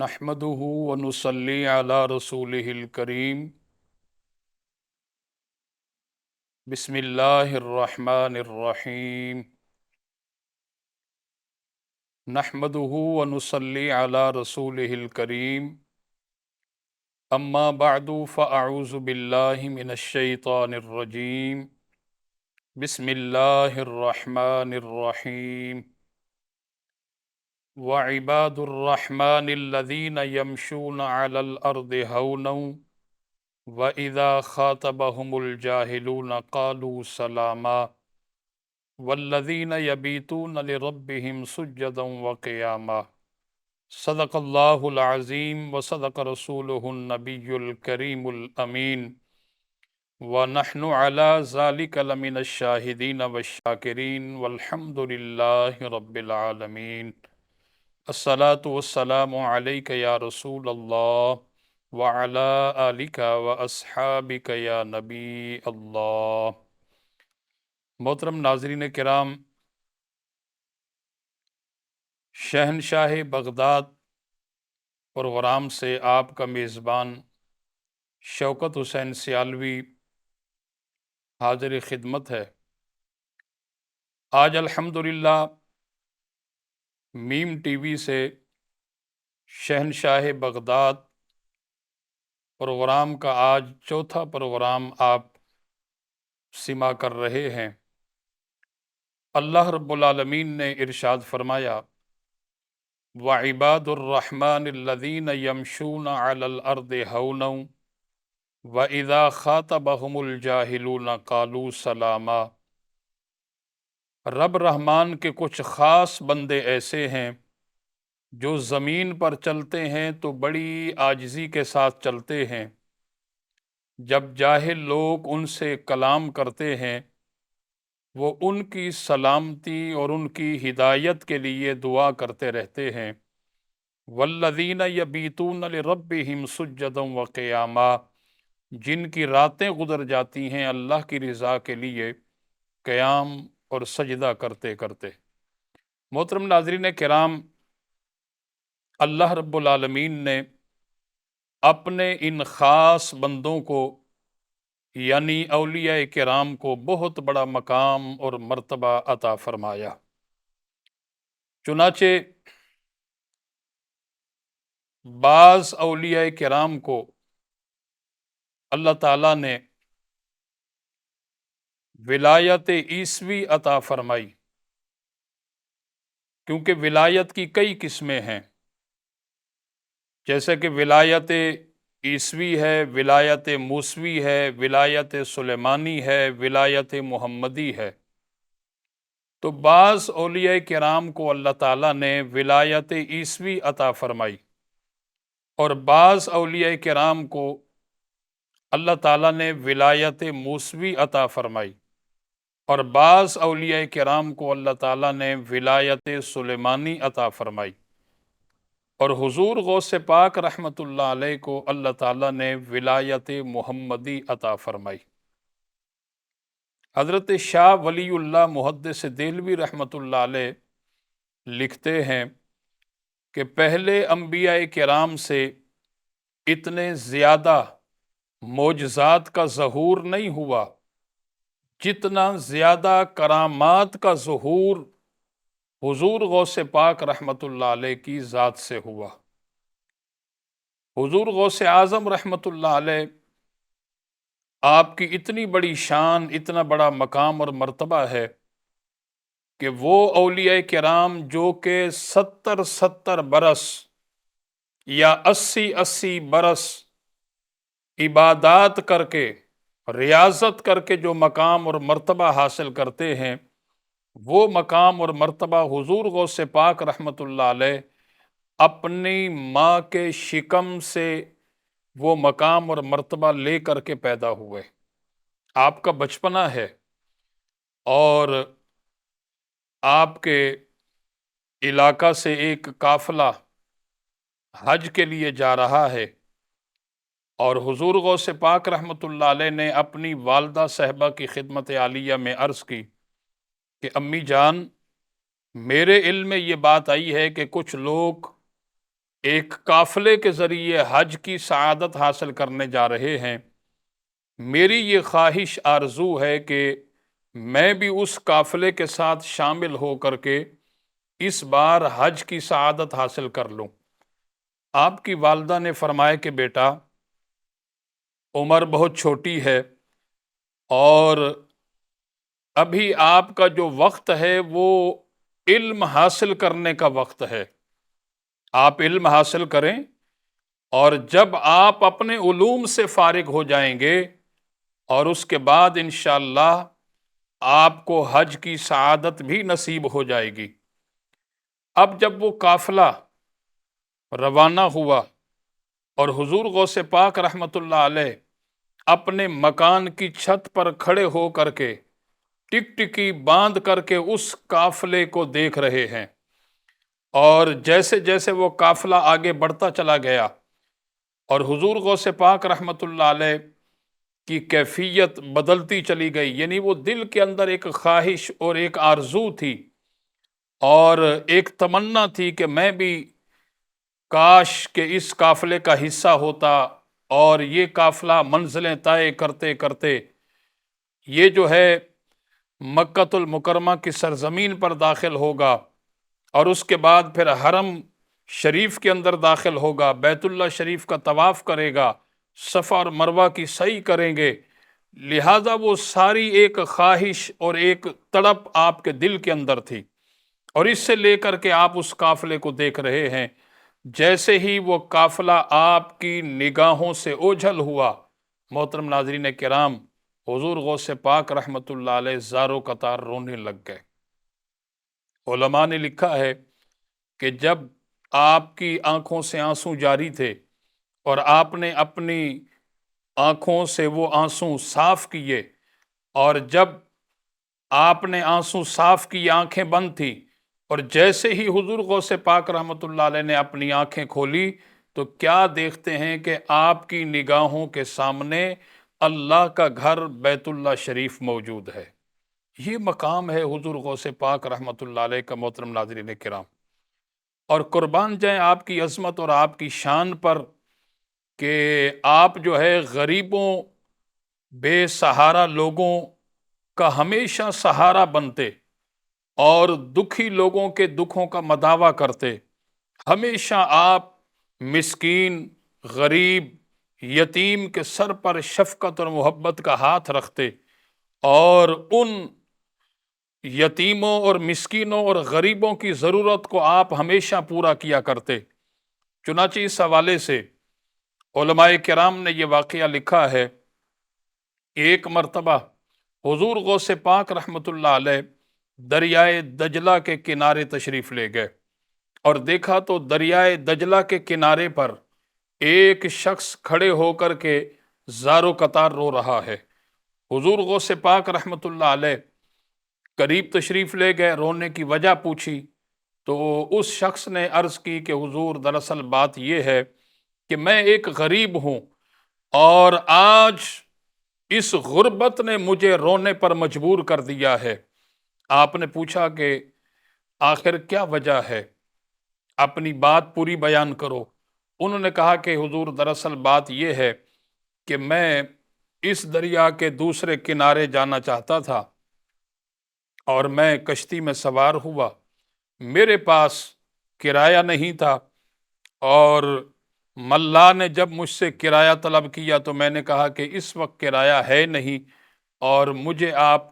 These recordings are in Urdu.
نحمده ونصلي على رسوله الكريم بسم الله الرحمن الرحيم نحمده ونصلي على رسوله الكريم أما بعد فأعوذ بالله من الشيطان الرجيم بسم الله الرحمن الرحيم وعباد الرحمن الذين يمشون على الأرض هونا وَإِذَا خَاطَبَهُمُ الْجَاهِلُونَ قَالُوا سَلَامًا وَالَّذِينَ يَبِيتُونَ لِرَبِّهِمْ سُجَّدًا وَقِيَامًا صدق اللہ العظیم وصدق رسولہ النبی الکریم الامین ونحن علی ذلک لمن الشاہدین والشاکرین والحمد للہ رب العالمین الصلاۃ والسلام علیک یا رسول اللہ وعلی آلک واصحابک یا نبی اللہ۔ محترم ناظرین کرام، شہنشاہ بغداد پروگرام سے آپ کا میزبان شوکت حسین سیالوی حاضر خدمت ہے۔ آج الحمدللہ میم ٹی وی سے شہنشاہ بغداد پروگرام کا آج چوتھا پروگرام آپ سما کر رہے ہیں۔ اللہ رب العالمین نے ارشاد فرمایا وَعِبَادُ الرَّحْمَنِ الَّذِينَ يَمْشُونَ عَلَى الْأَرْضِ هَوْنًا وَإِذَا خَاطَبَهُمُ الْجَاهِلُونَ قَالُوا سَلَامًا۔ رب رحمان کے کچھ خاص بندے ایسے ہیں جو زمین پر چلتے ہیں تو بڑی عاجزی کے ساتھ چلتے ہیں، جب جاہل لوگ ان سے کلام کرتے ہیں وہ ان کی سلامتی اور ان کی ہدایت کے لیے دعا کرتے رہتے ہیں۔ والذین یبیتون لربہم سجدا وقیاما، جن کی راتیں گزر جاتی ہیں اللہ کی رضا کے لیے قیام اور سجدہ کرتے کرتے۔ محترم ناظرین کرام، اللہ رب العالمین نے اپنے ان خاص بندوں کو یعنی اولیاء کرام کو بہت بڑا مقام اور مرتبہ عطا فرمایا۔ چنانچہ بعض اولیاء کرام کو اللہ تعالیٰ نے ولایت عیسوی عطا فرمائی، کیونکہ ولایت کی کئی قسمیں ہیں، جیسے کہ ولایت عیسوی ہے، ولایت موسوی ہے، ولایت سلیمانی ہے، ولایت محمدی ہے۔ تو بعض اولیاء کرام کو اللہ تعالیٰ نے ولایت عیسوی عطا فرمائی اور بعض اولیاء کرام کو اللہ تعالیٰ نے ولایت موسوی عطا فرمائی اور بعض اولیاء کرام کو اللہ تعالیٰ نے ولایت سلیمانی عطا فرمائی، اور حضور غوث پاک رحمۃ اللہ علیہ کو اللہ تعالیٰ نے ولایت محمدی عطا فرمائی۔ حضرت شاہ ولی اللہ محدث دہلوی رحمۃ اللہ علیہ لکھتے ہیں کہ پہلے انبیاء کرام سے اتنے زیادہ معجزات کا ظہور نہیں ہوا جتنا زیادہ کرامات کا ظہور حضور غوث پاک رحمۃ اللہ علیہ کی ذات سے ہوا۔ حضور غوث اعظم رحمۃ اللہ علیہ، آپ کی اتنی بڑی شان، اتنا بڑا مقام اور مرتبہ ہے کہ وہ اولیاء کرام جو کہ 70 برس یا 80 برس عبادات کر کے، ریاضت کر کے جو مقام اور مرتبہ حاصل کرتے ہیں، وہ مقام اور مرتبہ حضور غوث پاک رحمۃ اللہ علیہ اپنی ماں کے شکم سے وہ مقام اور مرتبہ لے کر کے پیدا ہوئے۔ آپ کا بچپنا ہے اور آپ کے علاقہ سے ایک قافلہ حج کے لیے جا رہا ہے، اور حضور غوث پاک رحمۃ اللہ علیہ نے اپنی والدہ صاحبہ کی خدمت عالیہ میں عرض کی کہ امی جان، میرے علم میں یہ بات آئی ہے کہ کچھ لوگ ایک قافلے کے ذریعے حج کی سعادت حاصل کرنے جا رہے ہیں۔ میری یہ خواہش آرزو ہے کہ میں بھی اس قافلے کے ساتھ شامل ہو کر کے اس بار حج کی سعادت حاصل کر لوں۔ آپ کی والدہ نے فرمایا کہ بیٹا، عمر بہت چھوٹی ہے اور ابھی آپ کا جو وقت ہے وہ علم حاصل کرنے کا وقت ہے۔ آپ علم حاصل کریں، اور جب آپ اپنے علوم سے فارغ ہو جائیں گے اور اس کے بعد انشاءاللہ آپ کو حج کی سعادت بھی نصیب ہو جائے گی۔ اب جب وہ قافلہ روانہ ہوا اور حضور غوث پاک رحمۃ اللہ علیہ اپنے مکان کی چھت پر کھڑے ہو کر کے ٹکٹکی باندھ کر کے اس قافلے کو دیکھ رہے ہیں، اور جیسے جیسے وہ قافلہ آگے بڑھتا چلا گیا اور حضور غوث پاک رحمۃ اللہ علیہ کی کیفیت بدلتی چلی گئی، یعنی وہ دل کے اندر ایک خواہش اور ایک آرزو تھی اور ایک تمنا تھی کہ میں بھی کاش کہ اس قافلے کا حصہ ہوتا، اور یہ قافلہ منزلیں طے کرتے کرتے یہ جو ہے مکۃ المکرمہ کی سرزمین پر داخل ہوگا، اور اس کے بعد پھر حرم شریف کے اندر داخل ہوگا، بیت اللہ شریف کا طواف کرے گا، صفا اور مروہ کی سعی کریں گے۔ لہٰذا وہ ساری ایک خواہش اور ایک تڑپ آپ کے دل کے اندر تھی، اور اس سے لے کر کے آپ اس قافلے کو دیکھ رہے ہیں۔ جیسے ہی وہ قافلہ آپ کی نگاہوں سے اوجھل ہوا، محترم ناظرین کرام، حضور غوث پاک رحمۃ اللہ علیہ زارو قطار رونے لگ گئے۔ علماء نے لکھا ہے کہ جب آپ کی آنکھوں سے آنسو جاری تھے اور آپ نے اپنی آنکھوں سے وہ آنسو صاف کیے، اور جب آپ نے آنسو صاف کی آنکھیں بند تھی، اور جیسے ہی حضور غوث پاک رحمۃ اللہ علیہ نے اپنی آنکھیں کھولی تو کیا دیکھتے ہیں کہ آپ کی نگاہوں کے سامنے اللہ کا گھر بیت اللہ شریف موجود ہے۔ یہ مقام ہے حضور غوث پاک رحمۃ اللہ علیہ کا، محترم ناظرین کرام، اور قربان جائیں آپ کی عظمت اور آپ کی شان پر کہ آپ جو ہے غریبوں، بے سہارا لوگوں کا ہمیشہ سہارا بنتے اور دکھی لوگوں کے دکھوں کا مداوع کرتے۔ ہمیشہ آپ مسکین، غریب، یتیم کے سر پر شفقت اور محبت کا ہاتھ رکھتے، اور ان یتیموں اور مسکینوں اور غریبوں کی ضرورت کو آپ ہمیشہ پورا کیا کرتے۔ چنانچہ اس حوالے سے علماء کرام نے یہ واقعہ لکھا ہے، ایک مرتبہ حضور غوث پاک رحمۃ اللہ علیہ دریائے دجلہ کے کنارے تشریف لے گئے، اور دیکھا تو دریائے دجلہ کے کنارے پر ایک شخص کھڑے ہو کر کے زارو قطار رو رہا ہے۔ حضور غوث پاک رحمۃ اللہ علیہ قریب تشریف لے گئے، رونے کی وجہ پوچھی تو اس شخص نے عرض کی کہ حضور دراصل بات یہ ہے کہ میں ایک غریب ہوں، اور آج اس غربت نے مجھے رونے پر مجبور کر دیا ہے۔ آپ نے پوچھا کہ آخر کیا وجہ ہے، اپنی بات پوری بیان کرو۔ انہوں نے کہا کہ حضور دراصل بات یہ ہے کہ میں اس دریا کے دوسرے کنارے جانا چاہتا تھا، اور میں کشتی میں سوار ہوا، میرے پاس کرایہ نہیں تھا، اور ملا نے جب مجھ سے کرایہ طلب کیا تو میں نے کہا کہ اس وقت کرایہ ہے نہیں، اور مجھے آپ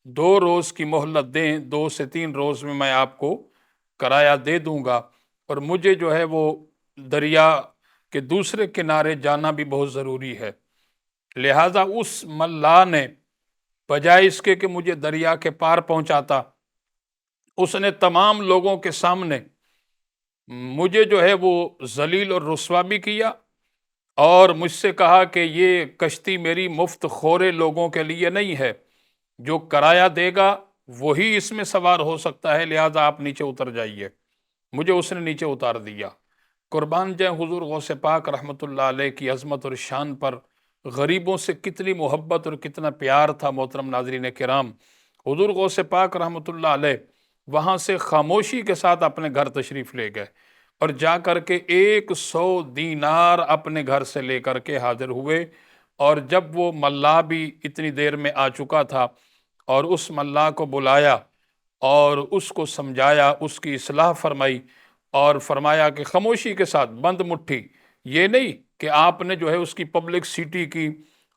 2 روز کی مہلت دیں، 2 سے 3 روز میں آپ کو کرایہ دے دوں گا، اور مجھے جو ہے وہ دریا کے دوسرے کنارے جانا بھی بہت ضروری ہے۔ لہٰذا اس ملا نے بجائے اس کے کہ مجھے دریا کے پار پہنچاتا، اس نے تمام لوگوں کے سامنے مجھے جو ہے وہ ذلیل اور رسوا بھی کیا، اور مجھ سے کہا کہ یہ کشتی میری مفت خورے لوگوں کے لیے نہیں ہے، جو کرایہ دے گا وہی اس میں سوار ہو سکتا ہے، لہٰذا آپ نیچے اتر جائیے۔ مجھے اس نے نیچے اتار دیا۔ قربان جائیں حضور غوث پاک رحمۃ اللہ علیہ کی عظمت اور شان پر غریبوں سے کتنی محبت اور کتنا پیار تھا، محترم ناظرین کرام۔ حضور غوث پاک رحمۃ اللہ علیہ وہاں سے خاموشی کے ساتھ اپنے گھر تشریف لے گئے، اور جا کر کے 100 دینار اپنے گھر سے لے کر کے حاضر ہوئے، اور جب وہ ملا بھی اتنی دیر میں آ چکا تھا اور اس ملا کو بلایا اور اس کو سمجھایا، اس کی اصلاح فرمائی اور فرمایا کہ خاموشی کے ساتھ بند مٹھی، یہ نہیں کہ آپ نے جو ہے اس کی پبلکسٹی کی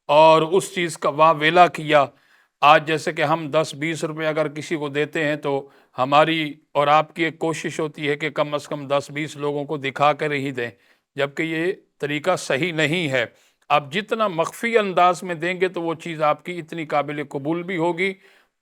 اور اس چیز کا واہ ویلا کیا۔ آج جیسے کہ ہم 10-20 روپے اگر کسی کو دیتے ہیں تو ہماری اور آپ کی ایک کوشش ہوتی ہے کہ کم از کم 10-20 لوگوں کو دکھا کر ہی دیں، جبکہ یہ طریقہ صحیح نہیں ہے۔ آپ جتنا مخفی انداز میں دیں گے تو وہ چیز آپ کی اتنی قابل قبول بھی ہوگی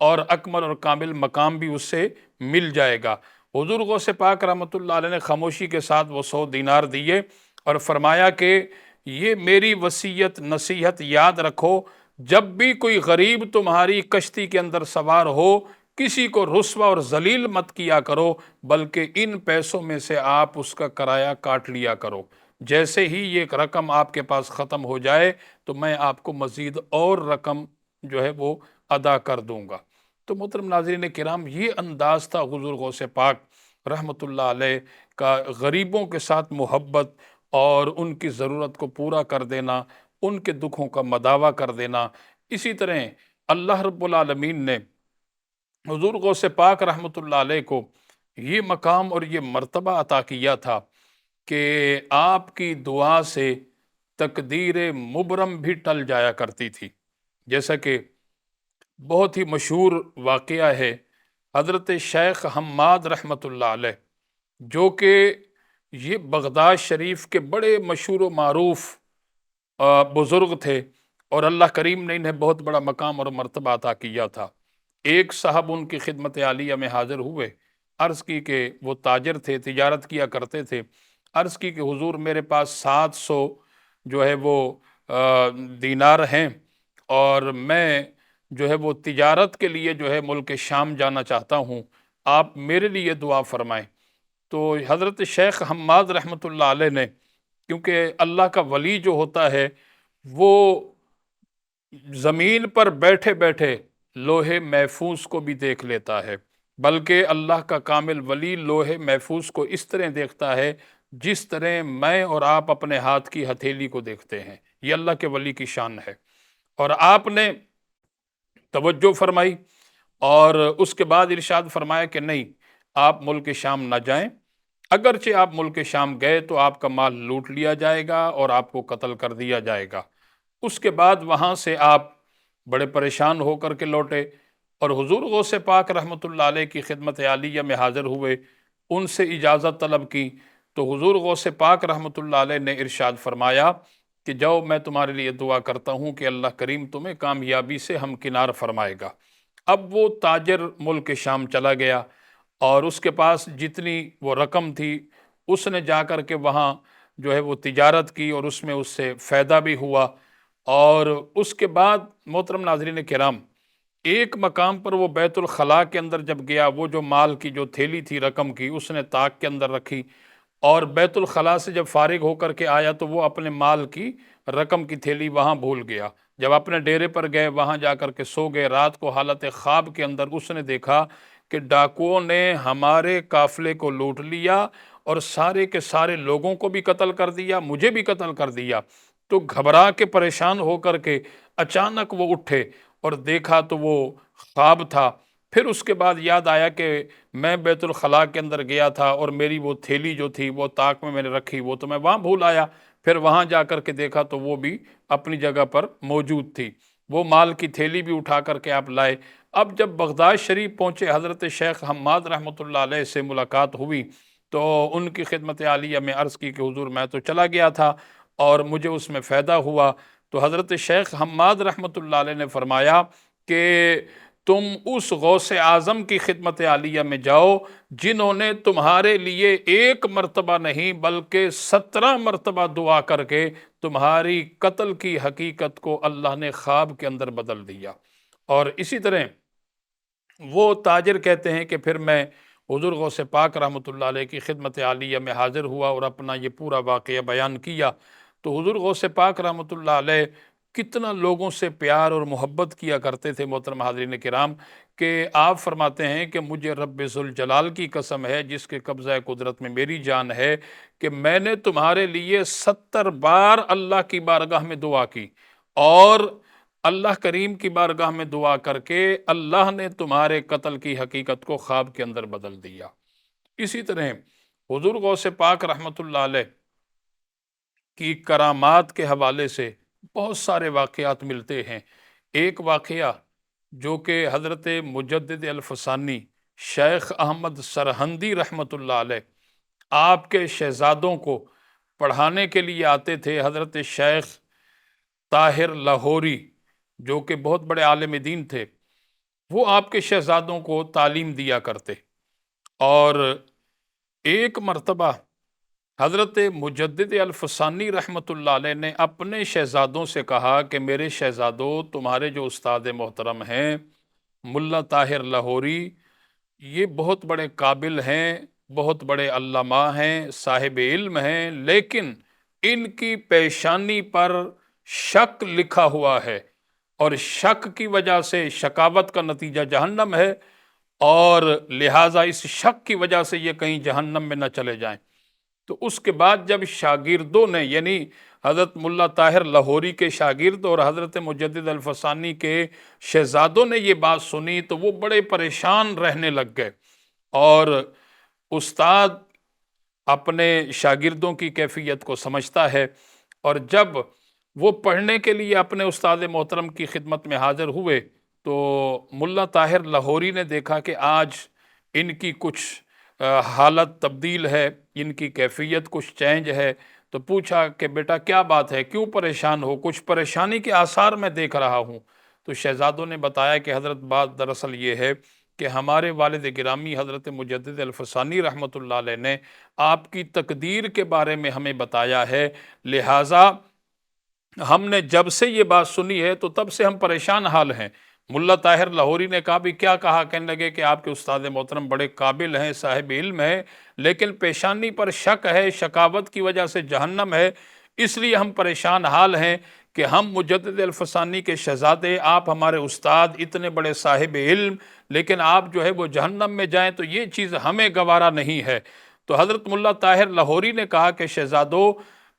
اور اکمل اور کامل مقام بھی اس سے مل جائے گا۔ حضور غوث پاک رحمۃ اللہ علیہ نے خاموشی کے ساتھ وہ 100 دینار دیے اور فرمایا کہ یہ میری وصیت نصیحت یاد رکھو، جب بھی کوئی غریب تمہاری کشتی کے اندر سوار ہو، کسی کو رسوا اور ذلیل مت کیا کرو، بلکہ ان پیسوں میں سے آپ اس کا کرایہ کاٹ لیا کرو۔ جیسے ہی یہ رقم آپ کے پاس ختم ہو جائے تو میں آپ کو مزید اور رقم جو ہے وہ ادا کر دوں گا۔ تو محترم ناظرین کرام، یہ انداز تھا حضور غوث پاک رحمۃ اللہ علیہ کا، غریبوں کے ساتھ محبت اور ان کی ضرورت کو پورا کر دینا، ان کے دکھوں کا مداوع کر دینا۔ اسی طرح اللہ رب العالمین نے حضور غوث پاک رحمۃ اللہ علیہ کو یہ مقام اور یہ مرتبہ عطا کیا تھا کہ آپ کی دعا سے تقدیر مبرم بھی ٹل جایا کرتی تھی۔ جیسا کہ بہت ہی مشہور واقعہ ہے، حضرت شیخ حماد رحمۃ اللہ علیہ، جو کہ یہ بغداد شریف کے بڑے مشہور و معروف بزرگ تھے، اور اللہ کریم نے انہیں بہت بڑا مقام اور مرتبہ عطا کیا تھا۔ ایک صاحب ان کی خدمت عالیہ میں حاضر ہوئے، عرض کی کہ وہ تاجر تھے، تجارت کیا کرتے تھے، عرض کی کہ حضور میرے پاس 700 جو ہے وہ دینار ہیں، اور میں جو ہے وہ تجارت کے لیے جو ہے ملک شام جانا چاہتا ہوں، آپ میرے لیے دعا فرمائیں۔ تو حضرت شیخ حماد رحمۃ اللہ علیہ نے، کیونکہ اللہ کا ولی جو ہوتا ہے وہ زمین پر بیٹھے بیٹھے لوح محفوظ کو بھی دیکھ لیتا ہے، بلکہ اللہ کا کامل ولی لوح محفوظ کو اس طرح دیکھتا ہے جس طرح میں اور آپ اپنے ہاتھ کی ہتھیلی کو دیکھتے ہیں۔ یہ اللہ کے ولی کی شان ہے۔ اور آپ نے توجہ فرمائی اور اس کے بعد ارشاد فرمایا کہ نہیں، آپ ملک شام نہ جائیں، اگرچہ آپ ملک شام گئے تو آپ کا مال لوٹ لیا جائے گا اور آپ کو قتل کر دیا جائے گا۔ اس کے بعد وہاں سے آپ بڑے پریشان ہو کر کے لوٹے اور حضور غوث پاک رحمۃ اللہ علیہ کی خدمت عالیہ میں حاضر ہوئے، ان سے اجازت طلب کی تو حضور غوث پاک رحمۃ اللہ علیہ نے ارشاد فرمایا کہ جاؤ، میں تمہارے لیے دعا کرتا ہوں کہ اللہ کریم تمہیں کامیابی سے ہمکنار فرمائے گا۔ اب وہ تاجر ملک شام چلا گیا اور اس کے پاس جتنی وہ رقم تھی اس نے جا کر کے وہاں جو ہے وہ تجارت کی اور اس میں اس سے فائدہ بھی ہوا۔ اور اس کے بعد محترم ناظرین کرام، ایک مقام پر وہ بیت الخلاء کے اندر جب گیا، وہ جو مال کی جو تھیلی تھی رقم کی اس نے طاق کے اندر رکھی، اور بیت الخلاء سے جب فارغ ہو کر کے آیا تو وہ اپنے مال کی رقم کی تھیلی وہاں بھول گیا۔ جب اپنے ڈیرے پر گئے وہاں جا کر کے سو گئے، رات کو حالت خواب کے اندر اس نے دیکھا کہ ڈاکوؤں نے ہمارے قافلے کو لوٹ لیا اور سارے کے سارے لوگوں کو بھی قتل کر دیا، مجھے بھی قتل کر دیا۔ تو گھبرا کے پریشان ہو کر کے اچانک وہ اٹھے اور دیکھا تو وہ خواب تھا۔ پھر اس کے بعد یاد آیا کہ میں بیت الخلاء کے اندر گیا تھا اور میری وہ تھیلی جو تھی وہ طاق میں نے رکھی، وہ تو میں وہاں بھول آیا۔ پھر وہاں جا کر کے دیکھا تو وہ بھی اپنی جگہ پر موجود تھی، وہ مال کی تھیلی بھی اٹھا کر کے آپ لائے۔ اب جب بغداد شریف پہنچے، حضرت شیخ حماد رحمۃ اللہ علیہ سے ملاقات ہوئی تو ان کی خدمت عالیہ میں عرض کی کہ حضور میں تو چلا گیا تھا اور مجھے اس میں فائدہ ہوا۔ تو حضرت شیخ حماد رحمۃ اللہ علیہ نے فرمایا کہ تم اس غوث اعظم کی خدمت عالیہ میں جاؤ جنہوں نے تمہارے لیے ایک مرتبہ نہیں بلکہ 17 مرتبہ دعا کر کے تمہاری قتل کی حقیقت کو اللہ نے خواب کے اندر بدل دیا۔ اور اسی طرح وہ تاجر کہتے ہیں کہ پھر میں حضور غوث پاک رحمۃ اللہ علیہ کی خدمت عالیہ میں حاضر ہوا اور اپنا یہ پورا واقعہ بیان کیا تو حضور غوث پاک رحمۃ اللہ علیہ کتنا لوگوں سے پیار اور محبت کیا کرتے تھے محترم حاضرین کرام، کہ آپ فرماتے ہیں کہ مجھے رب ذوالجلال کی قسم ہے جس کے قبضہ قدرت میں میری جان ہے کہ میں نے تمہارے لیے 70 بار اللہ کی بارگاہ میں دعا کی، اور اللہ کریم کی بارگاہ میں دعا کر کے اللہ نے تمہارے قتل کی حقیقت کو خواب کے اندر بدل دیا۔ اسی طرح حضور غوث پاک رحمۃ اللہ علیہ کی کرامات کے حوالے سے بہت سارے واقعات ملتے ہیں۔ ایک واقعہ جو کہ حضرت مجدد الفسانی شیخ احمد سرہندی رحمۃ اللہ علیہ آپ کے شہزادوں کو پڑھانے کے لیے آتے تھے۔ حضرت شیخ طاہر لاہوری جو کہ بہت بڑے عالم دین تھے، وہ آپ کے شہزادوں کو تعلیم دیا کرتے، اور ایک مرتبہ حضرت مجدد الفسانی رحمۃ اللہ علیہ نے اپنے شہزادوں سے کہا کہ میرے شہزادوں، تمہارے جو استاد محترم ہیں ملا طاہر لاہوری، یہ بہت بڑے قابل ہیں، بہت بڑے علامہ ہیں، صاحب علم ہیں، لیکن ان کی پیشانی پر شک لکھا ہوا ہے، اور شک کی وجہ سے شقاوت کا نتیجہ جہنم ہے، اور لہٰذا اس شک کی وجہ سے یہ کہیں جہنم میں نہ چلے جائیں۔ تو اس کے بعد جب شاگردوں نے، یعنی حضرت ملا طاہر لاہوری کے شاگرد اور حضرت مجدد الفسانی کے شہزادوں نے یہ بات سنی، تو وہ بڑے پریشان رہنے لگ گئے، اور استاد اپنے شاگردوں کی کیفیت کو سمجھتا ہے، اور جب وہ پڑھنے کے لیے اپنے استاد محترم کی خدمت میں حاضر ہوئے تو ملا طاہر لاہوری نے دیکھا کہ آج ان کی کچھ حالت تبدیل ہے، ان کی کیفیت کچھ چینج ہے، تو پوچھا کہ بیٹا کیا بات ہے، کیوں پریشان ہو؟ کچھ پریشانی کے آثار میں دیکھ رہا ہوں۔ تو شہزادوں نے بتایا کہ حضرت بات دراصل یہ ہے کہ ہمارے والد گرامی حضرت مجدد الفسانی رحمۃ اللہ علیہ نے آپ کی تقدیر کے بارے میں ہمیں بتایا ہے، لہٰذا ہم نے جب سے یہ بات سنی ہے تو تب سے ہم پریشان حال ہیں۔ ملا طاہر لاہوری نے کہا بھی کیا کہا؟ کہنے لگے کہ آپ کے استاد محترم بڑے قابل ہیں، صاحب علم ہیں، لیکن پیشانی پر شک ہے، شقاوت کی وجہ سے جہنم ہے، اس لیے ہم پریشان حال ہیں کہ ہم مجدد الفسانی کے شہزادے، آپ ہمارے استاد اتنے بڑے صاحب علم، لیکن آپ جو ہے وہ جہنم میں جائیں تو یہ چیز ہمیں گوارا نہیں ہے۔ تو حضرت ملا طاہر لاہوری نے کہا کہ شہزادو،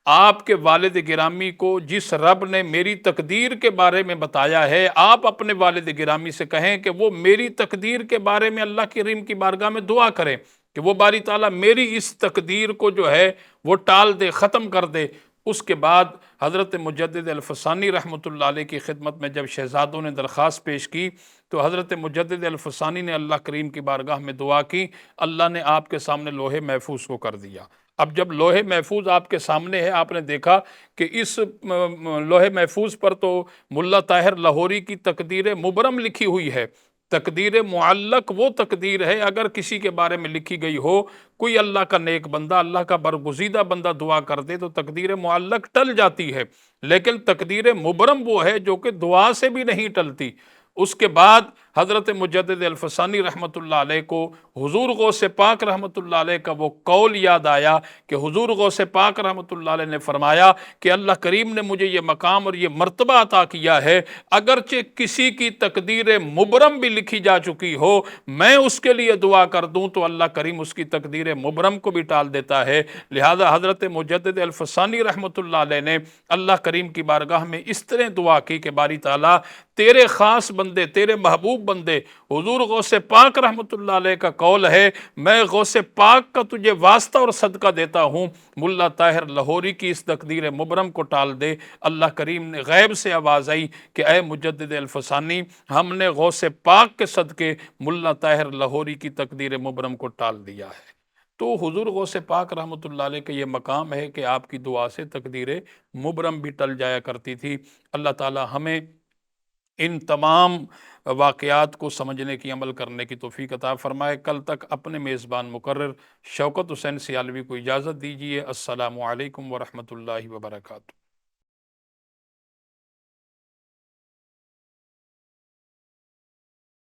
آپ کے والد گرامی کو جس رب نے میری تقدیر کے بارے میں بتایا ہے، آپ اپنے والد گرامی سے کہیں کہ وہ میری تقدیر کے بارے میں اللہ کریم کی بارگاہ میں دعا کریں کہ وہ باری تعالیٰ میری اس تقدیر کو جو ہے وہ ٹال دے، ختم کر دے۔ اس کے بعد حضرت مجدد الفسانی رحمۃ اللہ علیہ کی خدمت میں جب شہزادوں نے درخواست پیش کی تو حضرت مجدد الفسانی نے اللہ کریم کی بارگاہ میں دعا کی، اللہ نے آپ کے سامنے لوح محفوظ کو کر دیا۔ اب جب لوح محفوظ آپ کے سامنے ہے، آپ نے دیکھا کہ اس لوح محفوظ پر تو ملا طاہر لاہوری کی تقدیر مبرم لکھی ہوئی ہے۔ تقدیر معلق وہ تقدیر ہے، اگر کسی کے بارے میں لکھی گئی ہو، کوئی اللہ کا نیک بندہ، اللہ کا برگزیدہ بندہ دعا کر دے تو تقدیر معلق ٹل جاتی ہے، لیکن تقدیر مبرم وہ ہے جو کہ دعا سے بھی نہیں ٹلتی۔ اس کے بعد حضرت مجدد الفسانی رحمۃ اللہ علیہ کو حضور غوث پاک رحمۃ اللہ علیہ کا وہ قول یاد آیا کہ حضور غوث پاک رحمۃ اللہ علیہ نے فرمایا کہ اللہ کریم نے مجھے یہ مقام اور یہ مرتبہ عطا کیا ہے، اگرچہ کسی کی تقدیر مبرم بھی لکھی جا چکی ہو، میں اس کے لیے دعا کر دوں تو اللہ کریم اس کی تقدیر مبرم کو بھی ٹال دیتا ہے۔ لہذا حضرت مجدد الفسانی رحمۃ اللہ علیہ نے اللہ کریم کی بارگاہ میں اس طرح دعا کی کہ باری تعالیٰ تیرے خاص بندے، تیرے محبوب بندے حضور غوث پاک رحمۃ اللہ علیہ کا قول ہے، میں غوث پاک کا تجھے واسطہ اور صدقہ دیتا ہوں، ملا طاہر لاہوری کی اس تقدیر مبرم کو ٹال دے۔ اللہ کریم نے غیب سے آواز آئی کہ اے مجدد الفسانی، ہم نے غوث پاک کے صدقے ملا طاہر لاہوری کی تقدیر مبرم کو ٹال دیا ہے۔ تو حضور غوث پاک رحمۃ اللہ علیہ کا یہ مقام ہے کہ آپ کی دعا سے تقدیر مبرم بھی ٹل جایا کرتی تھی۔ اللہ تعالی ہمیں ان تمام واقعات کو سمجھنے کی، عمل کرنے کی توفیق عطا فرمائے۔ کل تک اپنے میزبان مقرر شوکت حسین سیالوی کو اجازت دیجیے۔ السلام علیکم ورحمۃ اللہ وبرکاتہ۔